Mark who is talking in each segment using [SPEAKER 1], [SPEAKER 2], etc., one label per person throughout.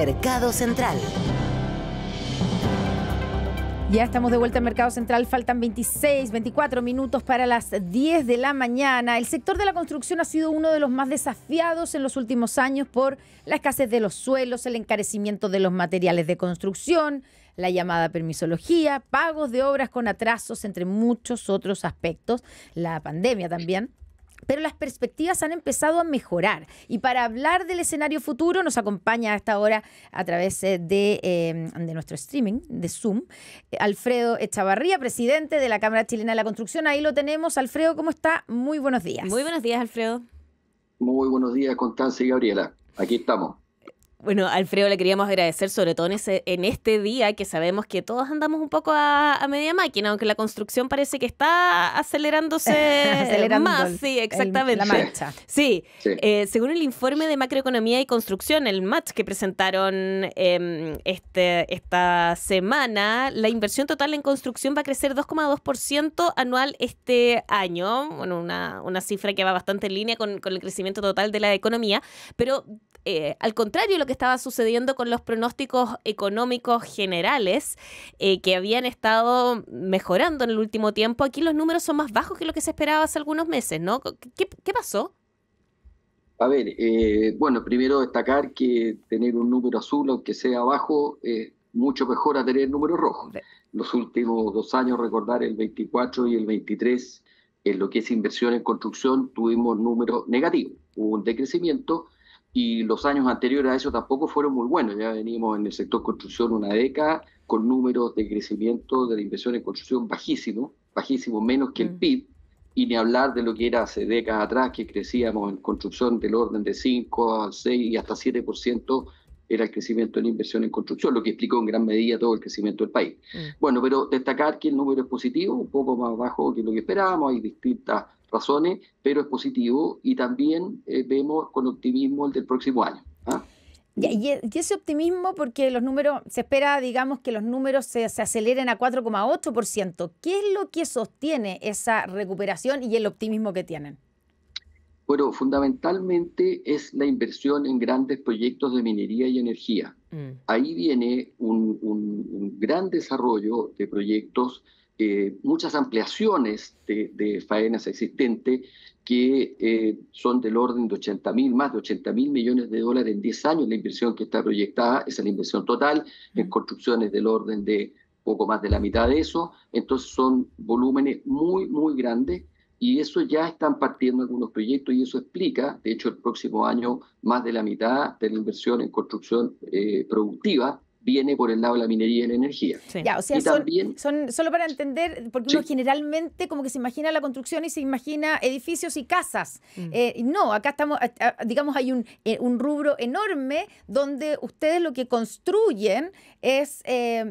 [SPEAKER 1] Mercado Central.
[SPEAKER 2] Ya estamos de vuelta en Mercado Central, faltan 24 minutos para las 10 de la mañana. El sector de la construcción ha sido uno de los más desafiados en los últimos años por la escasez de los suelos, el encarecimiento de los materiales de construcción, la llamada permisología, pagos de obras con atrasos, entre muchos otros aspectos, la pandemia también. Pero las perspectivas han empezado a mejorar. Y para hablar del escenario futuro nos acompaña a esta hora a través de nuestro streaming, de Zoom, Alfredo Echavarría, presidente de la Cámara Chilena de la Construcción. Ahí lo tenemos. Alfredo, ¿cómo está? Muy buenos días.
[SPEAKER 3] Muy buenos días, Alfredo.
[SPEAKER 4] Muy buenos días, Constanza y Gabriela. Aquí estamos.
[SPEAKER 3] Bueno, Alfredo, le queríamos agradecer sobre todo en este día que sabemos que todos andamos un poco a media máquina, aunque la construcción parece que está acelerándose más. Sí, exactamente.
[SPEAKER 2] La marcha.
[SPEAKER 3] Sí, según el informe de macroeconomía y construcción, el MACH que presentaron esta semana, la inversión total en construcción va a crecer 2,2% anual este año. Bueno, una cifra que va bastante en línea con el crecimiento total de la economía, pero al contrario de lo que estaba sucediendo con los pronósticos económicos generales que habían estado mejorando en el último tiempo, aquí los números son más bajos que lo que se esperaba hace algunos meses, ¿no? ¿Qué pasó?
[SPEAKER 4] A ver, bueno, primero destacar que tener un número azul, aunque sea bajo, es mucho mejor a tener números rojos. Los últimos 2 años, recordar el 24 y el 23, en lo que es inversión en construcción, tuvimos números negativos, hubo un decrecimiento. Y los años anteriores a eso tampoco fueron muy buenos. Ya venimos en el sector construcción una década con números de crecimiento de la inversión en construcción bajísimos, menos que el PIB, y ni hablar de lo que era hace décadas atrás, que crecíamos en construcción del orden de 5 al 6 y hasta 7% era el crecimiento en inversión en construcción, lo que explicó en gran medida todo el crecimiento del país. Bueno, pero destacar que el número es positivo, un poco más bajo que lo que esperábamos, hay distintas razones, pero es positivo y también vemos con optimismo el del próximo año.
[SPEAKER 2] Y ese optimismo, porque los números, se espera, digamos, que los números se aceleren a 4,8%. ¿Qué es lo que sostiene esa recuperación y el optimismo que tienen?
[SPEAKER 4] Bueno, fundamentalmente es la inversión en grandes proyectos de minería y energía. Ahí viene un gran desarrollo de proyectos, muchas ampliaciones de faenas existentes que son del orden de más de 80.000 millones de dólares en 10 años. La inversión que está proyectada, esa es la inversión total, en construcciones del orden de poco más de la mitad de eso. Entonces son volúmenes muy, muy grandes. Y eso ya están partiendo algunos proyectos y eso explica, de hecho, el próximo año más de la mitad de la inversión en construcción productiva viene por el lado de la minería y la energía.
[SPEAKER 2] Sí. Ya, o sea, son solo para entender, porque uno generalmente como que se imagina la construcción y se imagina edificios y casas. No, acá estamos, digamos, hay un rubro enorme donde ustedes lo que construyen es,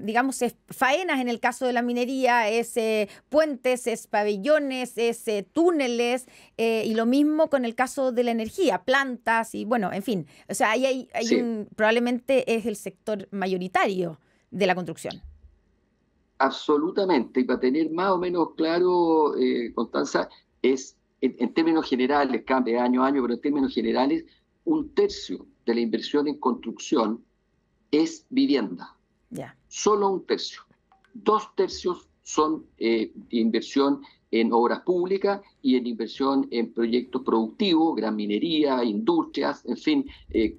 [SPEAKER 2] digamos, es faenas en el caso de la minería, es puentes, es pabellones, es túneles, y lo mismo con el caso de la energía, plantas y bueno, en fin. O sea, ahí hay
[SPEAKER 4] sí.
[SPEAKER 2] Probablemente es el sector mayoritario de la construcción.
[SPEAKER 4] Absolutamente, y para tener más o menos claro, Constanza, es en términos generales, cambia año a año, pero en términos generales, 1/3 de la inversión en construcción es vivienda. Solo 1/3. 2/3 son inversión en obras públicas y en inversión en proyectos productivos, gran minería, industrias, en fin,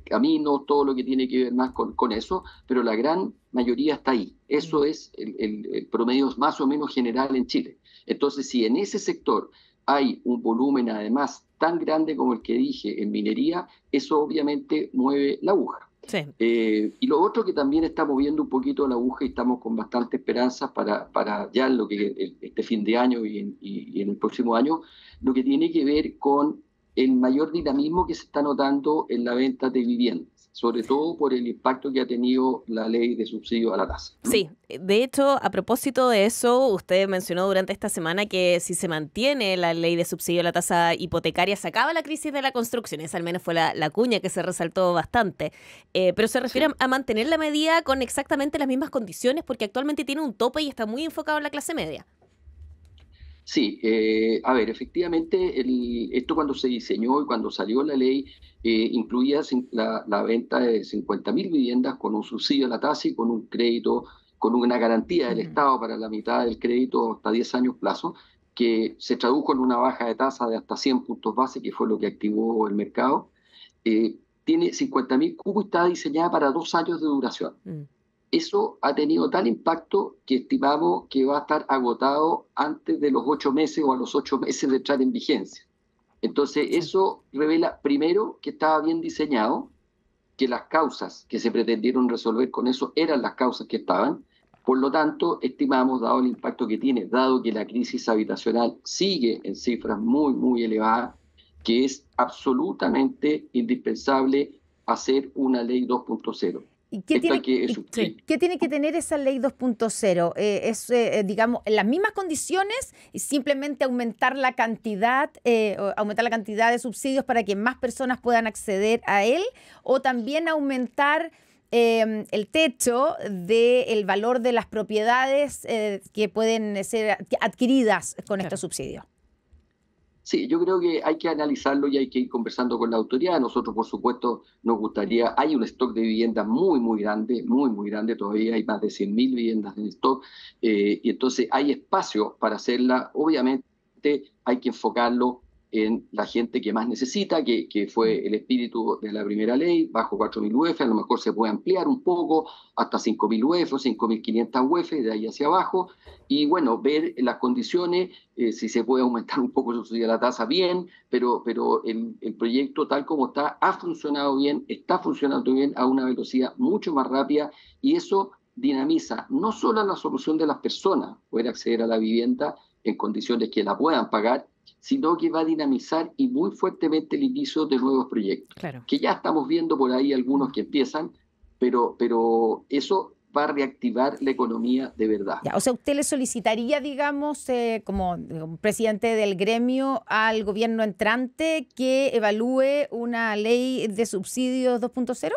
[SPEAKER 4] caminos, todo lo que tiene que ver más con eso, pero la gran mayoría está ahí. Eso es el promedio más o menos general en Chile. Entonces, si en ese sector hay un volumen además tan grande como el que dije en minería, eso obviamente mueve la aguja.
[SPEAKER 3] Sí.
[SPEAKER 4] Y lo otro que también está moviendo un poquito la aguja y estamos con bastante esperanza para ya lo que este fin de año y en el próximo año, lo que tiene que ver con el mayor dinamismo que se está notando en la venta de viviendas, sobre todo por el impacto que ha tenido la ley de subsidio a la tasa.
[SPEAKER 3] Sí, de hecho, a propósito de eso, usted mencionó durante esta semana que si se mantiene la ley de subsidio a la tasa hipotecaria, se acaba la crisis de la construcción. Esa al menos fue la cuña que se resaltó bastante. Pero se refiere a mantener la medida con exactamente las mismas condiciones, porque actualmente tiene un tope y está muy enfocado en la clase media.
[SPEAKER 4] Sí, a ver, efectivamente, esto cuando se diseñó y cuando salió la ley, incluía la venta de 50.000 viviendas con un subsidio a la tasa y con un crédito, con una garantía del
[SPEAKER 2] Ujú.
[SPEAKER 4] Estado para la mitad del crédito hasta 10 años plazo, que se tradujo en una baja de tasa de hasta 100 puntos base, que fue lo que activó el mercado. Tiene 50.000 cubos y está diseñada para 2 años de duración.
[SPEAKER 3] Mm.
[SPEAKER 4] Eso ha tenido tal impacto que estimamos que va a estar agotado antes de los 8 meses o a los 8 meses de entrar en vigencia. Entonces,
[SPEAKER 2] Sí.
[SPEAKER 4] eso revela primero que estaba bien diseñado, que las causas que se pretendieron resolver con eso eran las causas que estaban. Por lo tanto, estimamos, dado el impacto que tiene, dado que la crisis habitacional sigue en cifras muy, muy elevadas, que es absolutamente indispensable hacer una ley 2.0.
[SPEAKER 2] ¿Y
[SPEAKER 4] Esto hay que
[SPEAKER 3] Sí.
[SPEAKER 2] qué tiene que tener esa ley 2.0? Digamos, en las mismas condiciones y simplemente aumentar la cantidad de subsidios para que más personas puedan acceder a él, o también aumentar el techo del valor de las propiedades que pueden ser adquiridas con estos
[SPEAKER 3] Claro.
[SPEAKER 2] subsidios.
[SPEAKER 4] Sí, yo creo que hay que analizarlo y hay que ir conversando con la autoridad. Nosotros, por supuesto, nos gustaría, hay un stock de viviendas muy, muy, muy grande todavía, hay más de 100.000 viviendas en stock, y entonces hay espacio para hacerla. Obviamente hay que enfocarlo en la gente que más necesita, que
[SPEAKER 2] Mm.
[SPEAKER 4] fue el espíritu de la primera ley, bajo 4.000 UF, a lo mejor se puede ampliar un poco hasta 5.000 UF o 5.500 UF, de ahí hacia abajo, y bueno, ver las condiciones, si se puede aumentar un poco el subsidio a la tasa, bien, pero el proyecto tal como está ha funcionado bien, está funcionando bien a una velocidad mucho más rápida, y eso dinamiza no solo la solución de las personas, poder acceder a la vivienda en condiciones que la puedan pagar, sino que va a dinamizar y muy fuertemente el inicio de nuevos proyectos,
[SPEAKER 3] Claro.
[SPEAKER 4] que ya estamos viendo por ahí algunos
[SPEAKER 2] Mm.
[SPEAKER 4] que empiezan, pero eso va a reactivar la economía de verdad.
[SPEAKER 2] Ya, o sea, ¿usted le solicitaría, digamos, como presidente del gremio, al gobierno entrante que evalúe una ley de subsidios 2.0?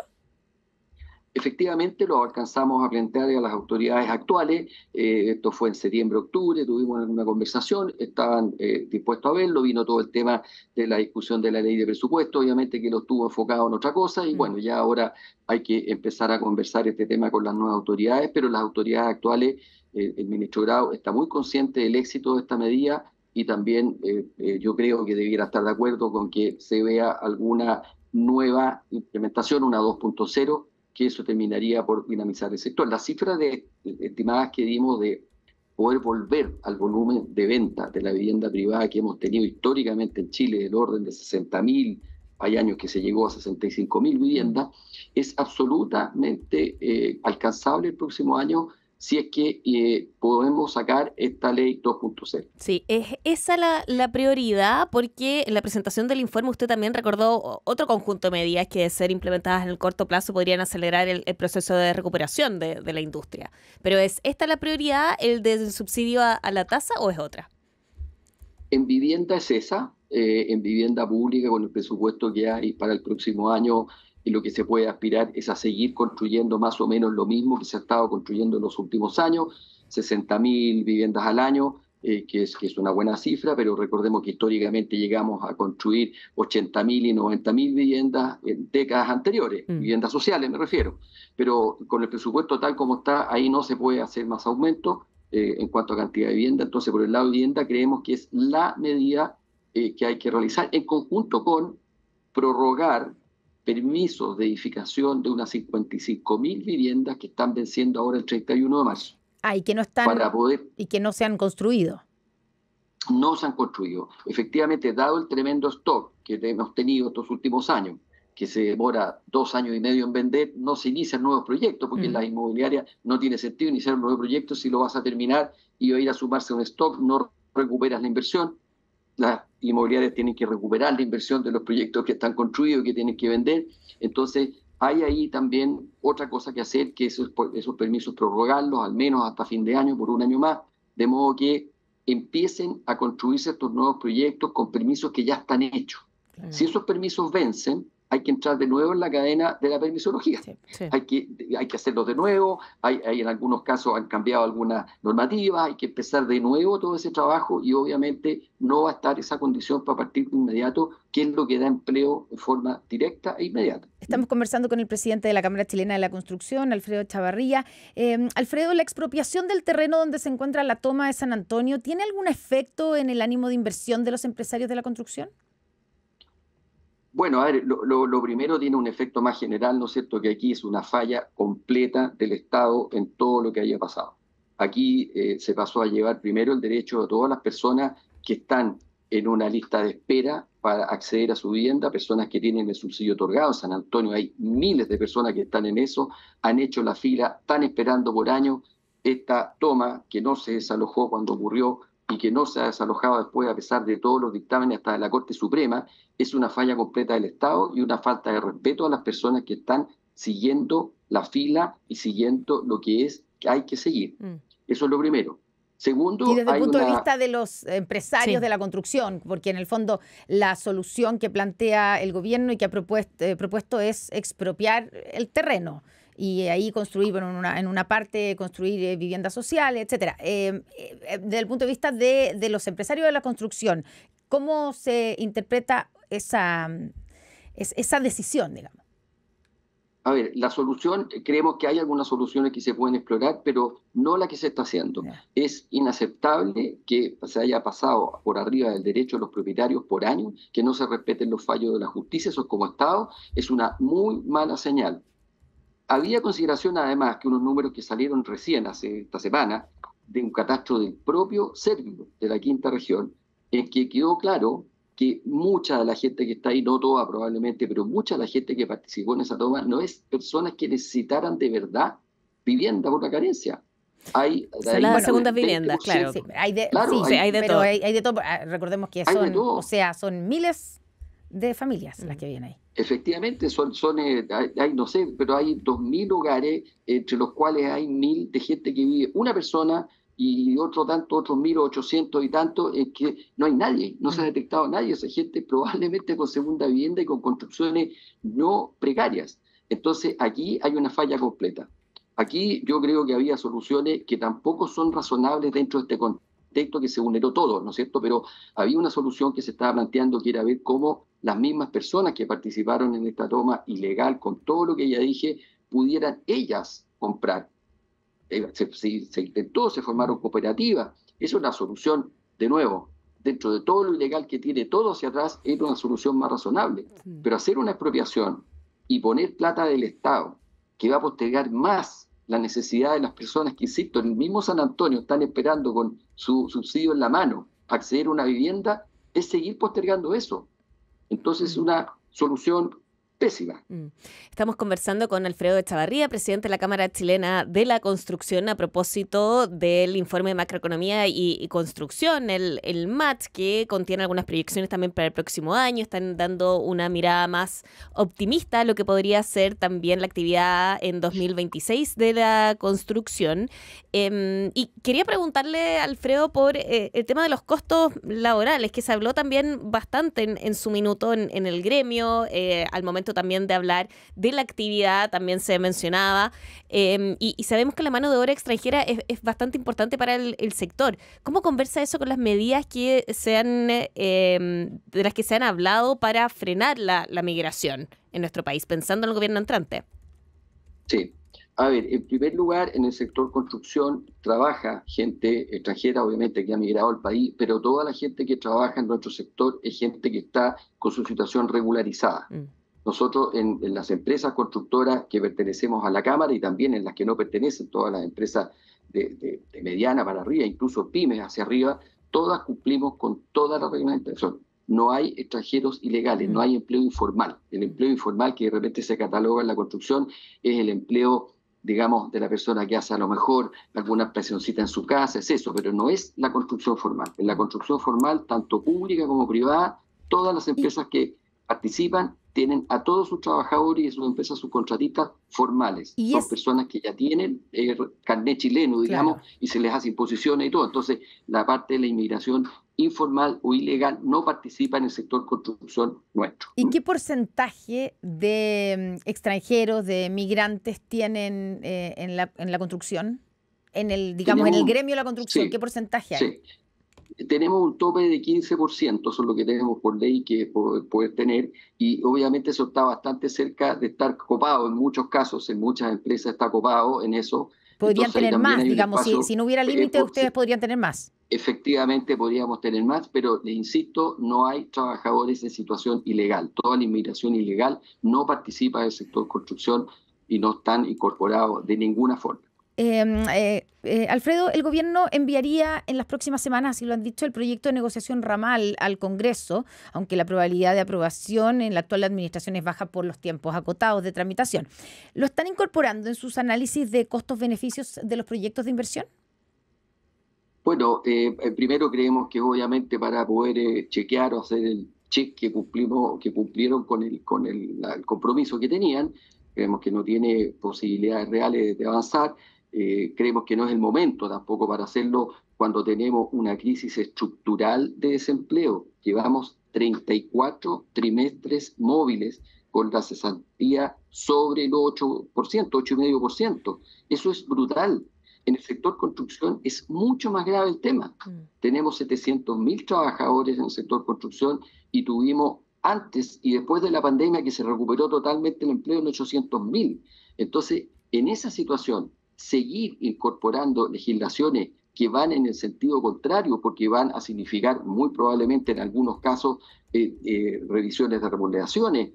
[SPEAKER 4] Efectivamente, lo alcanzamos a plantear a las autoridades actuales. Esto fue en septiembre, octubre, tuvimos una conversación, estaban dispuestos a verlo, vino todo el tema de la discusión de la ley de presupuesto, obviamente que lo estuvo enfocado en otra cosa, y
[SPEAKER 2] Mm.
[SPEAKER 4] bueno, ya ahora hay que empezar a conversar este tema con las nuevas autoridades, pero las autoridades actuales, el ministro Grau está muy consciente del éxito de esta medida, y también yo creo que debiera estar de acuerdo con que se vea alguna nueva implementación, una 2.0, que eso terminaría por dinamizar el sector. Las cifras estimadas que dimos de poder volver al volumen de venta de la vivienda privada que hemos tenido históricamente en Chile, del orden de 60.000, hay años que se llegó a 65.000
[SPEAKER 2] Mm.
[SPEAKER 4] viviendas, es absolutamente alcanzable el próximo año si es que podemos sacar esta ley 2.0.
[SPEAKER 3] Sí, es esa la prioridad, porque en la presentación del informe usted también recordó otro conjunto de medidas que, de ser implementadas en el corto plazo, podrían acelerar el proceso de recuperación de la industria. Pero ¿es esta la prioridad, el del subsidio a la tasa, o es otra?
[SPEAKER 4] En vivienda es esa, en vivienda pública con el presupuesto que hay para el próximo año, y lo que se puede aspirar es a seguir construyendo más o menos lo mismo que se ha estado construyendo en los últimos años, 60.000 viviendas al año, que es una buena cifra, pero recordemos que históricamente llegamos a construir 80.000 y 90.000 viviendas en décadas anteriores,
[SPEAKER 3] Mm.
[SPEAKER 4] viviendas sociales me refiero, pero con el presupuesto tal como está, ahí no se puede hacer más aumento en cuanto a cantidad de vivienda. Entonces, por el lado de vivienda, creemos que es la medida que hay que realizar en conjunto con prorrogar permisos de edificación de unas 55.000 viviendas que están venciendo ahora el 31 de marzo,
[SPEAKER 2] Ah, y que no están
[SPEAKER 4] para poder,
[SPEAKER 2] y que no se han construido.
[SPEAKER 4] no se han construido. Efectivamente, dado el tremendo stock que hemos tenido estos últimos años, que se demora 2 años y medio en vender, no se inician nuevos proyectos, porque en
[SPEAKER 2] Mm.
[SPEAKER 4] las inmobiliarias no tiene sentido iniciar un nuevo proyecto si lo vas a terminar y va a ir a sumarse a un stock, no recuperas la inversión. Las inmobiliarias tienen que recuperar la inversión de los proyectos que están construidos y que tienen que vender. Entonces, hay ahí también otra cosa que hacer, que esos permisos prorrogarlos al menos hasta fin de año, por un año más, de modo que empiecen a construirse estos nuevos proyectos con permisos que ya están hechos. Si
[SPEAKER 2] Claro.
[SPEAKER 4] esos permisos vencen, hay que entrar de nuevo en la cadena de la permisología.
[SPEAKER 3] Sí, sí.
[SPEAKER 4] Hay que hacerlo de nuevo, hay en algunos casos han cambiado algunas normativas, hay que empezar de nuevo todo ese trabajo y obviamente no va a estar esa condición para partir de inmediato, que es lo que da empleo en forma directa e inmediata.
[SPEAKER 2] Estamos conversando con el presidente de la Cámara Chilena de la Construcción, Alfredo Echavarría. Alfredo, ¿la expropiación del terreno donde se encuentra la toma de San Antonio tiene algún efecto en el ánimo de inversión de los empresarios de la construcción?
[SPEAKER 4] Bueno, a ver, lo primero tiene un efecto más general, ¿no es cierto?, que aquí es una falla completa del Estado en todo lo que haya pasado. Aquí se pasó a llevar primero el derecho de todas las personas que están en una lista de espera para acceder a su vivienda, personas que tienen el subsidio otorgado. En San Antonio hay miles de personas que están en eso, han hecho la fila, están esperando por años esta toma que no se desalojó cuando ocurrió y que no se ha desalojado después a pesar de todos los dictámenes hasta de la Corte Suprema. Es una falla completa del Estado y una falta de respeto a las personas que están siguiendo la fila y siguiendo lo que hay que seguir. Eso es lo primero. Segundo,
[SPEAKER 2] y desde el punto de vista de los empresarios de la construcción, porque en el fondo la solución que plantea el gobierno y que ha propuesto es expropiar el terreno y ahí construir, bueno, en una parte construir viviendas sociales, etcétera. Desde el punto de vista de los empresarios de la construcción, ¿cómo se interpreta esa decisión, digamos?
[SPEAKER 4] A ver, la solución, creemos que hay algunas soluciones que se pueden explorar, pero no la que se está haciendo. Es inaceptable que se haya pasado por arriba del derecho de los propietarios por años, que no se respeten los fallos de la justicia. Eso como Estado es una muy mala señal. Había consideración además que unos números que salieron recién esta semana de un catastro del propio Servio de la quinta región, en que quedó claro que mucha de la gente que está ahí, no toda probablemente, pero mucha de la gente que participó en esa toma no es personas que necesitaran de verdad vivienda por la carencia. Hay
[SPEAKER 3] las segundas viviendas, claro.
[SPEAKER 2] Sí, hay de
[SPEAKER 3] todo.
[SPEAKER 2] Pero hay de todo. Recordemos que son miles de familias las que vienen ahí.
[SPEAKER 4] Efectivamente, hay no sé, pero hay 2.000 hogares, entre los cuales hay 1.000 de gente que vive una persona y otros 1.800 y tanto, que no hay nadie, no se ha detectado nadie. Esa gente probablemente con segunda vivienda y con construcciones no precarias. Entonces aquí hay una falla completa. Aquí yo creo que había soluciones que tampoco son razonables dentro de este contexto que se vulneró todo, ¿no es cierto? Pero había una solución que se estaba planteando, que era ver cómo las mismas personas que participaron en esta toma ilegal, con todo lo que ya dije, pudieran ellas comprar. Se intentó, se formaron cooperativas. Eso es una solución, de nuevo, dentro de todo lo ilegal que tiene todo hacia atrás, es una solución más razonable. Pero hacer una expropiación y poner plata del Estado, que va a postergar más la necesidad de las personas que, insisto, en el mismo San Antonio están esperando con su subsidio en la mano acceder a una vivienda, es seguir postergando eso. Entonces es una solución pésima.
[SPEAKER 3] Estamos conversando con Alfredo Echavarría, presidente de la Cámara Chilena de la Construcción, a propósito del informe de macroeconomía y construcción, el MAT, que contiene algunas proyecciones también para el próximo año. Están dando una mirada más optimista a lo que podría ser también la actividad en 2026 de la construcción. Y quería preguntarle, Alfredo, por el tema de los costos laborales, que se habló también bastante en su minuto en el gremio, al momento también de hablar de la actividad, también se mencionaba, y sabemos que la mano de obra extranjera es bastante importante para el sector. ¿Cómo conversa eso con las medidas que de las que se han hablado para frenar la migración en nuestro país, pensando en el gobierno entrante?
[SPEAKER 4] Sí. A ver, en primer lugar, en el sector construcción trabaja gente extranjera, obviamente, que ha migrado al país, pero toda la gente que trabaja en nuestro sector es gente que está con su situación regularizada. Nosotros en las empresas constructoras que pertenecemos a la Cámara y también en las que no pertenecen, todas las empresas de mediana para arriba, incluso pymes hacia arriba, todas cumplimos con toda la reglamentación. No hay extranjeros ilegales, no hay empleo informal. El empleo informal que de repente se cataloga en la construcción es el empleo, digamos, de la persona que hace a lo mejor alguna presioncita en su casa, es eso, pero no es la construcción formal. En la construcción formal, tanto pública como privada, todas las empresas que participan tienen a todos sus trabajadores y sus empresas subcontratistas formales. Son personas que ya tienen carnet chileno, digamos, claro, y se les hace imposiciones y todo. Entonces, la parte de la inmigración informal o ilegal no participa en el sector construcción nuestro.
[SPEAKER 2] ¿Y qué porcentaje de extranjeros, de migrantes tienen en la construcción? En el gremio de la construcción, sí, ¿qué porcentaje hay?
[SPEAKER 4] Sí. Tenemos un tope de 15%, eso es lo que tenemos por ley que poder tener, y obviamente eso está bastante cerca de estar copado en muchos casos, en muchas empresas está copado en eso.
[SPEAKER 2] Podrían tener más, digamos, si no hubiera límite, ustedes podrían tener más.
[SPEAKER 4] Efectivamente podríamos tener más, pero les insisto, no hay trabajadores en situación ilegal. Toda la inmigración ilegal no participa del sector construcción y no están incorporados de ninguna forma.
[SPEAKER 2] Alfredo, el gobierno enviaría en las próximas semanas, así lo han dicho, el proyecto de negociación ramal al Congreso, aunque la probabilidad de aprobación en la actual administración es baja por los tiempos acotados de tramitación. ¿Lo están incorporando en sus análisis de costos-beneficios de los proyectos de inversión?
[SPEAKER 4] Bueno, primero creemos que obviamente para poder chequear o hacer el check que cumplieron con el compromiso que tenían, creemos que no tiene posibilidades reales de avanzar. Creemos que no es el momento tampoco para hacerlo cuando tenemos una crisis estructural de desempleo. Llevamos 34 trimestres móviles con la cesantía sobre el 8%, 8,5%. Eso es brutal. En el sector construcción es mucho más grave el tema. Tenemos 700.000 trabajadores en el sector construcción y tuvimos antes y después de la pandemia que se recuperó totalmente el empleo en 800.000. Entonces, en esa situación, seguir incorporando legislaciones que van en el sentido contrario, porque van a significar muy probablemente en algunos casos revisiones de remuneraciones.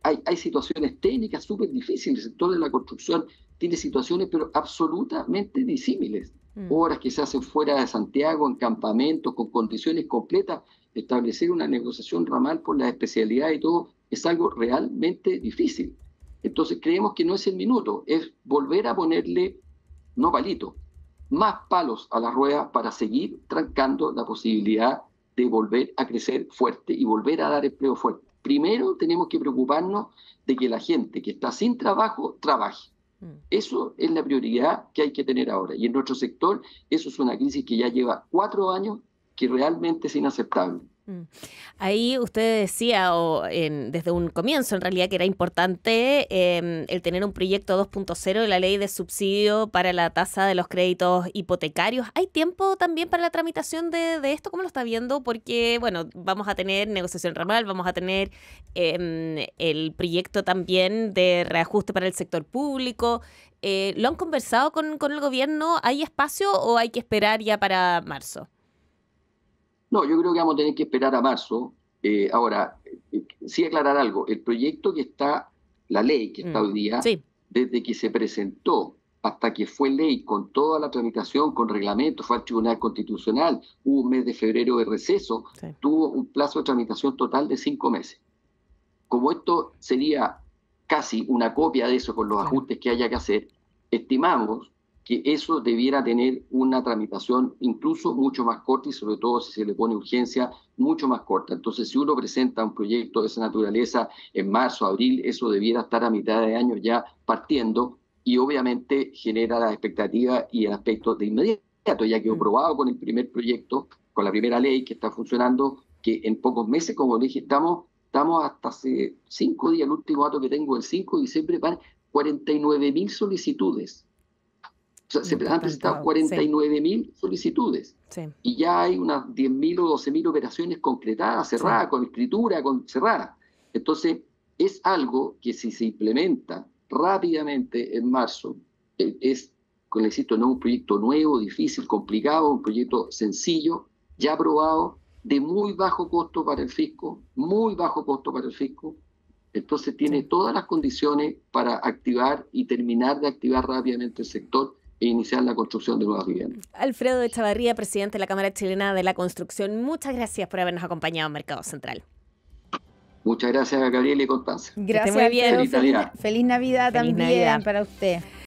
[SPEAKER 4] Hay situaciones técnicas súper difíciles. El sector de la construcción tiene situaciones pero absolutamente disímiles. Obras que se hacen fuera de Santiago, en campamentos, con condiciones completas. Establecer una negociación ramal por las especialidades y todo es algo realmente difícil. Entonces creemos que no es el minuto, es volver a ponerle, no palitos, más palos a la rueda para seguir trancando la posibilidad de volver a crecer fuerte y volver a dar empleo fuerte. Primero tenemos que preocuparnos de que la gente que está sin trabajo, trabaje. Eso es la prioridad que hay que tener ahora. Y en nuestro sector, eso es una crisis que ya lleva 4 años, que realmente es inaceptable.
[SPEAKER 3] Ahí usted decía, desde un comienzo en realidad, que era importante el tener un proyecto 2.0 de la ley de subsidio para la tasa de los créditos hipotecarios. ¿Hay tiempo también para la tramitación de esto? ¿Cómo lo está viendo? Porque, bueno, vamos a tener negociación ramal, vamos a tener el proyecto también de reajuste para el sector público. ¿Lo han conversado con el gobierno? ¿Hay espacio o hay que esperar ya para marzo?
[SPEAKER 4] No, yo creo que vamos a tener que esperar a marzo. Ahora, sí aclarar algo. El proyecto que está, la ley que está hoy día, sí, desde que se presentó hasta que fue ley, con toda la tramitación, con reglamento, fue al Tribunal Constitucional, hubo un mes de febrero de receso, sí, tuvo un plazo de tramitación total de 5 meses. Como esto sería casi una copia de eso con los ajustes que haya que hacer, estimamos que eso debiera tener una tramitación incluso mucho más corta y sobre todo si se le pone urgencia, mucho más corta. Entonces, si uno presenta un proyecto de esa naturaleza en marzo, abril, eso debiera estar a mitad de año ya partiendo y obviamente genera la expectativa y el aspecto de inmediato. Ya quedó probado con el primer proyecto, con la primera ley que está funcionando, que en pocos meses, como le dije, estamos hasta hace 5 días, el último dato que tengo, el 5 de diciembre, van 49.000 solicitudes. O sea, se han presentado 49.000 solicitudes, sí, y ya hay unas 10.000 o 12.000 operaciones concretadas, cerradas, sí, con escritura, cerradas. Entonces, es algo que si se implementa rápidamente en marzo, como insisto, no es un proyecto nuevo, difícil, complicado, un proyecto sencillo, ya aprobado, de muy bajo costo para el fisco, muy bajo costo para el fisco. Entonces tiene, sí, todas las condiciones para activar y terminar de activar rápidamente el sector e iniciar la construcción de nuevas viviendas.
[SPEAKER 3] Alfredo Echavarría, presidente de la Cámara Chilena de la Construcción, muchas gracias por habernos acompañado en Mercado Central.
[SPEAKER 4] Muchas gracias a Gabriela y Constanza.
[SPEAKER 2] Gracias, muy bien. Feliz Navidad también para usted.